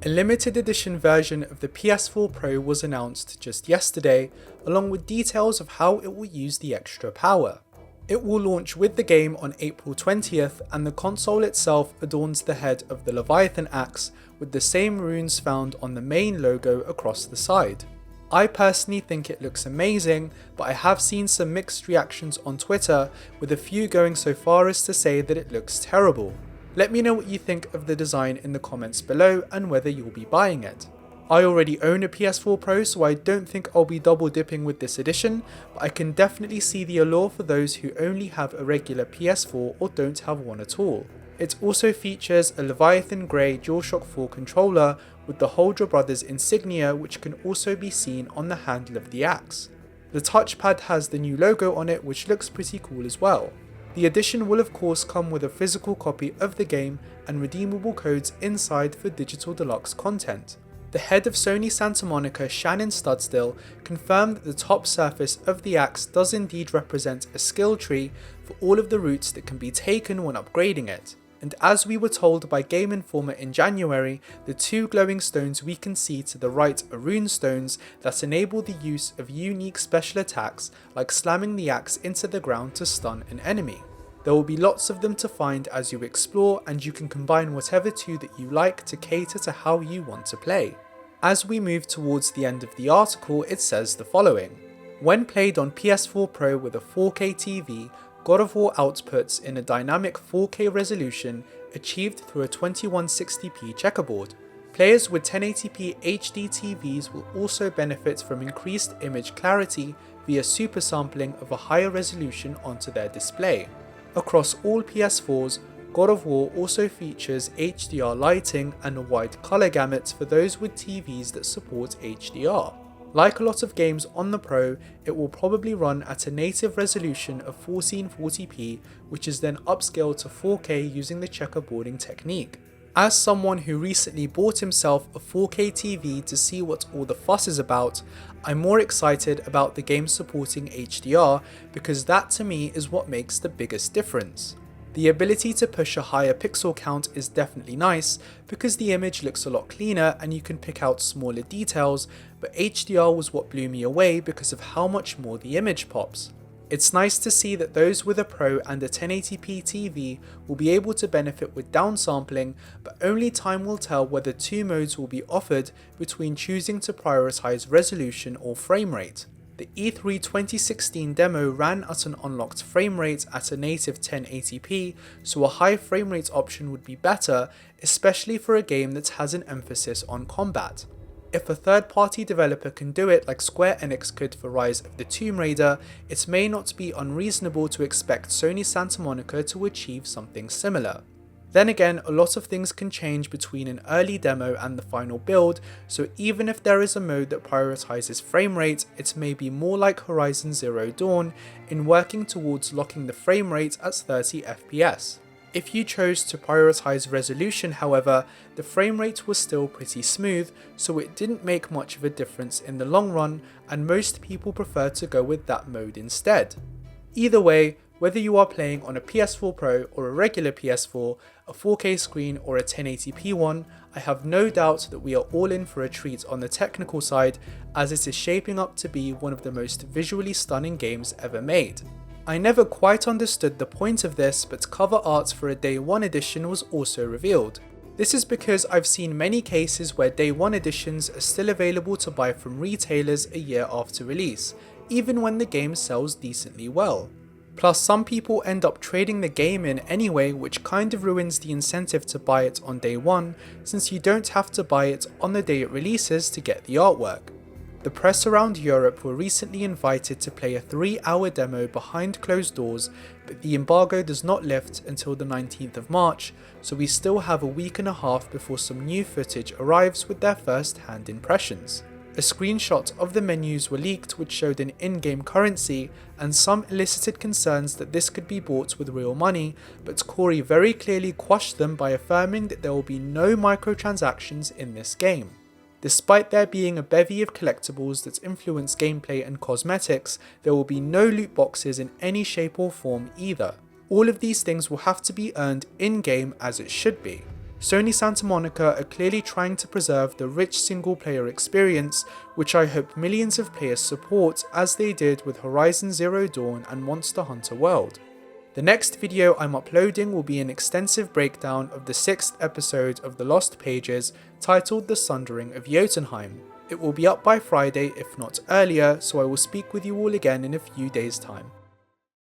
A limited edition version of the PS4 Pro was announced just yesterday, along with details of how it will use the extra power. It will launch with the game on April 20th, and the console itself adorns the head of the Leviathan axe with the same runes found on the main logo across the side. I personally think it looks amazing, but I have seen some mixed reactions on Twitter, with a few going so far as to say that it looks terrible. Let me know what you think of the design in the comments below and whether you'll be buying it. I already own a PS4 Pro, so I don't think I'll be double dipping with this edition, but I can definitely see the allure for those who only have a regular PS4 or don't have one at all. It also features a Leviathan Grey DualShock 4 controller with the Hold Your Brothers insignia, which can also be seen on the handle of the axe. The touchpad has the new logo on it, which looks pretty cool as well. The edition will of course come with a physical copy of the game and redeemable codes inside for digital deluxe content. The head of Sony Santa Monica, Shannon Studstill, confirmed that the top surface of the axe does indeed represent a skill tree for all of the routes that can be taken when upgrading it. And as we were told by Game Informer in January, the two glowing stones we can see to the right are rune stones that enable the use of unique special attacks like slamming the axe into the ground to stun an enemy. There will be lots of them to find as you explore, and you can combine whatever two that you like to cater to how you want to play. As we move towards the end of the article, it says the following. When played on PS4 Pro with a 4K TV, God of War outputs in a dynamic 4K resolution achieved through a 2160p checkerboard. Players with 1080p HD TVs will also benefit from increased image clarity via super sampling of a higher resolution onto their display. Across all PS4s, God of War also features HDR lighting and a wide colour gamut for those with TVs that support HDR. Like a lot of games on the Pro, it will probably run at a native resolution of 1440p, which is then upscaled to 4K using the checkerboarding technique. As someone who recently bought himself a 4K TV to see what all the fuss is about, I'm more excited about the game supporting HDR because that to me is what makes the biggest difference. The ability to push a higher pixel count is definitely nice because the image looks a lot cleaner and you can pick out smaller details, but HDR was what blew me away because of how much more the image pops. It's nice to see that those with a Pro and a 1080p TV will be able to benefit with downsampling, but only time will tell whether two modes will be offered between choosing to prioritize resolution or frame rate. The E3 2016 demo ran at an unlocked frame rate at a native 1080p, so a high frame rate option would be better, especially for a game that has an emphasis on combat. If a third-party developer can do it like Square Enix could for Rise of the Tomb Raider, it may not be unreasonable to expect Sony Santa Monica to achieve something similar. Then again, a lot of things can change between an early demo and the final build, so even if there is a mode that prioritizes frame rate, it may be more like Horizon Zero Dawn in working towards locking the frame rate at 30 FPS. If you chose to prioritize resolution, however, the frame rate was still pretty smooth, so it didn't make much of a difference in the long run, and most people prefer to go with that mode instead. Either way, whether you are playing on a PS4 Pro or a regular PS4, a 4K screen or a 1080p one, I have no doubt that we are all in for a treat on the technical side, as it is shaping up to be one of the most visually stunning games ever made. I never quite understood the point of this, but cover art for a Day 1 edition was also revealed. This is because I've seen many cases where Day 1 editions are still available to buy from retailers a year after release, even when the game sells decently well. Plus, some people end up trading the game in anyway, which kind of ruins the incentive to buy it on day 1, since you don't have to buy it on the day it releases to get the artwork. The press around Europe were recently invited to play a 3-hour demo behind closed doors, but the embargo does not lift until the 19th of March, so we still have a week and a half before some new footage arrives with their first-hand impressions. A screenshot of the menus were leaked which showed an in-game currency, and some elicited concerns that this could be bought with real money, but Corey very clearly quashed them by affirming that there will be no microtransactions in this game. Despite there being a bevy of collectibles that influence gameplay and cosmetics, there will be no loot boxes in any shape or form either. All of these things will have to be earned in-game as it should be. Sony Santa Monica are clearly trying to preserve the rich single player experience, which I hope millions of players support as they did with Horizon Zero Dawn and Monster Hunter World. The next video I'm uploading will be an extensive breakdown of the 6th episode of The Lost Pages, titled The Sundering of Jotunheim. It will be up by Friday if not earlier, so I will speak with you all again in a few days' time.